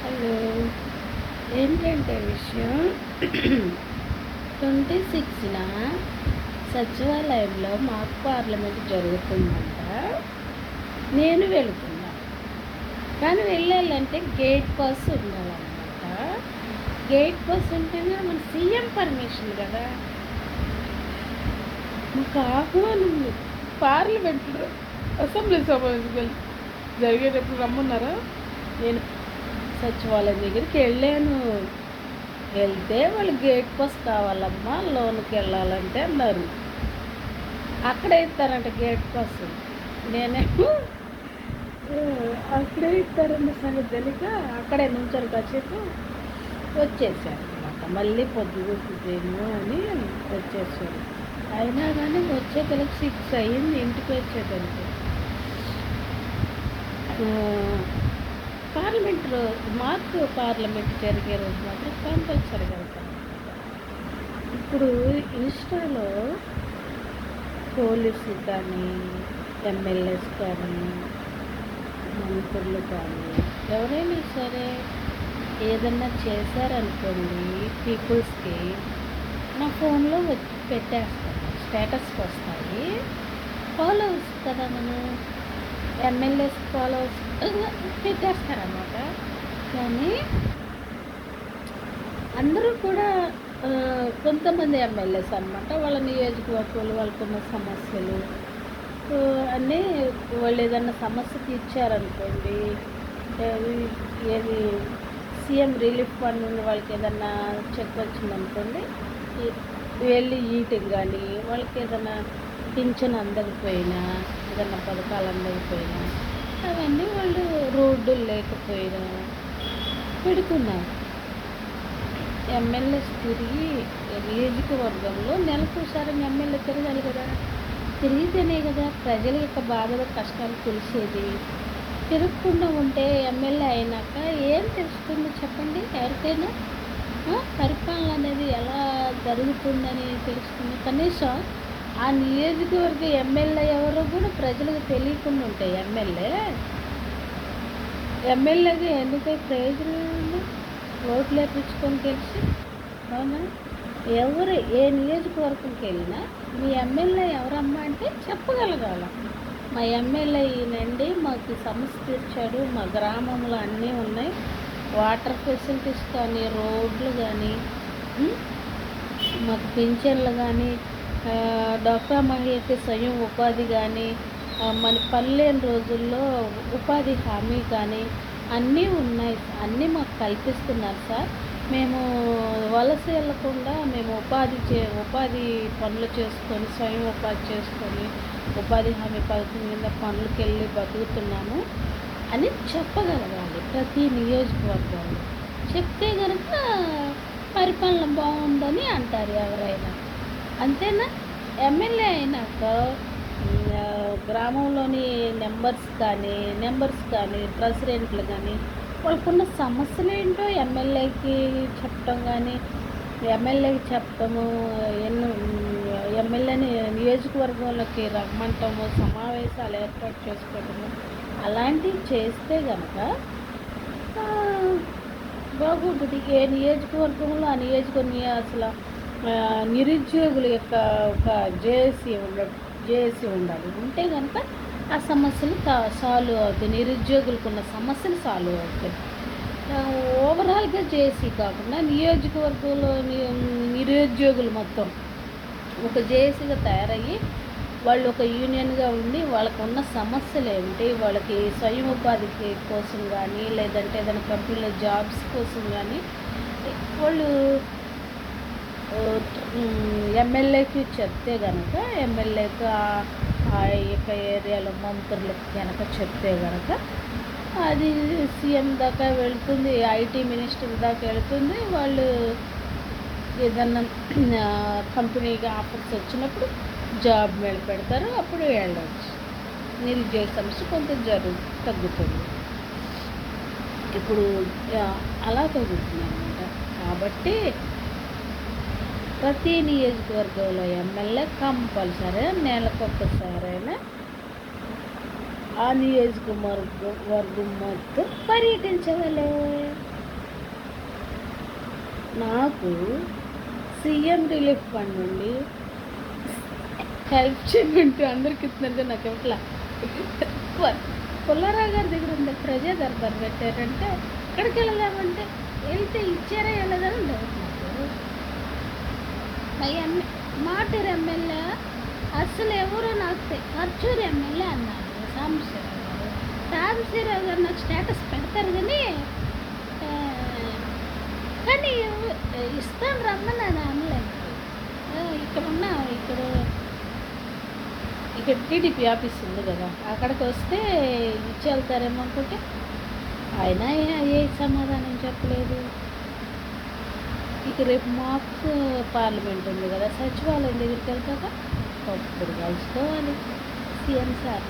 Hello. ఏంటంటే విషయం 26న సచివాలయంలో మాక్ పార్లమెంట్ జరుగుతుందంట. నేను వెళుతున్నా. కానీ వెళ్ళాలంటే గేట్ పాస్ ఉండాలన్నమాట. గేట్ పాస్ ఉంటేనే మన సీఎం పర్మిషన్ కదా. మాకు ఆహ్వానం ఉంది. పార్లమెంట్లో అసెంబ్లీ సమావేశాలు జరిగేటప్పుడు రమ్మన్నారా. నేను సచివాలయం దగ్గరికి వెళ్ళాను. వెళ్తే వాళ్ళు గేట్ పాస్ కావాలమ్మా లోన్కి వెళ్ళాలంటే అన్నారు. అక్కడే ఇస్తారంట గేట్ పాస్. నేనేమో అక్కడే ఇస్తారన్న సంగతి తెలియక అక్కడే నుంచారు కాసేపు వచ్చేసారు అనమాట. మళ్ళీ పొద్దుగుతుందేమో అని వచ్చేసారు. అయినా కానీ వచ్చేతలకు 6 అయ్యింది ఇంటికి వచ్చేతలకి. పార్లమెంట్లో మాకు పార్లమెంట్ జరిగే రోజు మాత్రం కంపల్సరీగా వెళ్తాం. ఇప్పుడు ఇన్స్టాలో పోలీసులు కానీ ఎమ్మెల్యేస్ కానీ మంత్రులు కానీ ఎవరైనా సరే ఏదన్నా చేశారనుకోండి పీపుల్స్కి నా ఫోన్లో వచ్చి పెట్టేస్తాను. స్టేటస్కి వస్తాయి. ఫాలోవర్స్ కదా మనం ఎమ్మెల్యేస్ ఫాలోవర్స్ పెట్టేస్తారన్నమాట. కానీ అందరూ కూడా కొంతమంది ఎమ్మెల్యేస్ అనమాట వాళ్ళ నియోజకవర్గాలు వాళ్ళకున్న సమస్యలు అన్నీ వాళ్ళు ఏదన్నా సమస్య తీర్చారనుకోండి. ఏది సీఎం రిలీఫ్ ఫండ్ నుండి వాళ్ళకి ఏదన్నా చెక్ వచ్చిందనుకోండి వెళ్ళి ఈయటం కానీ వాళ్ళకి ఏదైనా పింఛన్ అందకపోయినా ఏదన్నా పథకాలు అందకపోయినా అవన్నీ వాళ్ళు రోడ్డులు లేకపోయినా పెడుతున్నారు. ఎమ్మెల్యేస్ తిరిగి నియోజకవర్గంలో నెలకోసారి ఎమ్మెల్యే తిరగాలి కదా. తిరిగితేనే కదా ప్రజల యొక్క బాధలు కష్టాలు తెలిసేది. తిరగకుండా ఉంటే ఎమ్మెల్యే అయినాక ఏం తెలుస్తుంది చెప్పండి ఎవరికైనా. పరిపాలన అనేది ఎలా జరుగుతుందని తెలుస్తుంది. కనీసం ఆ నియోజకవర్గ ఎమ్మెల్యే ఎవరో కూడా ప్రజలకు తెలియకుండా ఉంటాయి. ఎమ్మెల్యేగా ఎన్నికై ప్రయోజనం ఓట్లు వేయించుకొని తెలిసి అవునా. ఏ నియోజకవర్గంకి వెళ్ళినా మీ ఎమ్మెల్యే ఎవరమ్మా అంటే చెప్పగలగాల. మా ఎమ్మెల్యే ఈయనండి మాకు సమస్య తీర్చాడు, మా గ్రామంలో అన్నీ ఉన్నాయి, వాటర్ ఫెసిలిటీస్ కానీ రోడ్లు కానీ మాకు పింఛన్లు కానీ డ్వాక్రా మహిళకి స్వయం ఉపాధి కానీ మన పల్లెని రోజుల్లో ఉపాధి హామీ కానీ అన్నీ ఉన్నాయి, అన్నీ మాకు కల్పిస్తున్నారు సార్. మేము వలస వెళ్ళకుండా మేము ఉపాధి పనులు చేసుకొని స్వయం ఉపాధి చేసుకొని ఉపాధి హామీ పథకం కింద పనులకు వెళ్ళి బతుకుతున్నాము అని చెప్పగలగాలి ప్రతి నియోజకవర్గంలో. చెప్తే కనుక పరిపాలన బాగుందని అంటారు ఎవరైనా. అంతేనా. ఎమ్మెల్యే అయినాక గ్రామంలోని నెంబర్స్ కానీ ప్రెసిడెంట్లు కానీ వాళ్ళకున్న సమస్యలు ఏంటో ఎమ్మెల్యేకి చెప్పటము ఎమ్మెల్యేని నియోజకవర్గంలోకి రమ్మంటము సమావేశాలు ఏర్పాటు చేసుకోవటము అలాంటివి చేస్తే కనుక బాగుంటుంది. ఏ నియోజకవర్గంలో ఆ నియోజకవర్గం అసలు నిరుద్యోగుల యొక్క ఒక జేఏసీ ఉండాలి. ఉంటే కనుక ఆ సమస్యలు సాల్వ్ అవుతాయి. నిరుద్యోగులకు ఉన్న సమస్యలు సాల్వ్ అవుతాయి. ఓవరాల్గా జేఏసీ కాకుండా నియోజకవర్గంలో నిరుద్యోగులు మొత్తం ఒక జేఏసీగా తయారయ్యి వాళ్ళు ఒక యూనియన్గా ఉండి వాళ్ళకు ఉన్న సమస్యలు ఏమిటి, వాళ్ళకి స్వయం ఉపాధి కోసం కానీ లేదంటే ఏదైనా కంపెనీలో జాబ్స్ కోసం కానీ వాళ్ళు ఎమ్మెల్యేకి చెప్తే కనుక ఎమ్మెల్యేకి ఆ యొక్క ఏరియాలో మంత్రులకు కనుక చెప్తే కనుక అది సీఎం దాకా వెళుతుంది, ఐటీ మినిస్టర్ దాకా వెళుతుంది. వాళ్ళు ఏదన్నా కంపెనీకి ఆఫర్స్ వచ్చినప్పుడు జాబ్ మీద పెడతారు, అప్పుడు వెళ్ళవచ్చు. నిరుద్యోగ సమస్య కొంత తగ్గుతుంది. ఇప్పుడు అలా తగ్గుతుంది అన్నమాట. కాబట్టి ప్రతి నియోజకవర్గంలో ఎమ్మెల్యే కంపల్సరీ నెలకొకసారైనా ఆ నియోజకవర్గం మొత్తం పర్యటించగలే. నాకు సీఎం రిలీఫ్ ఫండ్ నుండి హెల్ప్ చేయమంటూ అందరికి ఇస్తున్నారు, నాకు ఇట్లా పుల్లారావు గారి దగ్గర ఉంది ప్రజా దర్బార్ పెట్టారంటే ఎక్కడికి వెళ్ళలేమంటే వెళ్తే ఇచ్చారా వెళ్ళదని డౌట్ నాకు. మాటూరు ఎమ్మెల్యే అసలు ఎవరో నాకు ఖర్చూరు ఎమ్మెల్యే అన్నారు సాంబశివరావు గారు. సాంబశివరావు గారు నాకు స్టేటస్ పెడతారు కానీ కానీ ఇస్తాను రమ్మని అది అనలేదు. ఇక్కడ టీడీపీ ఆఫీస్ ఉంది కదా, అక్కడికి వస్తే ఇచ్చి వెళ్తారేమో అనుకుంటే ఆయన ఏ సమాధానం చెప్పలేదు. ఇక రేపు మాక్ పార్లమెంట్ ఉంది కదా, సచివాలయం దగ్గరికి వెళ్తాక అప్పుడు కలుసుకోవాలి సీఎం సార్.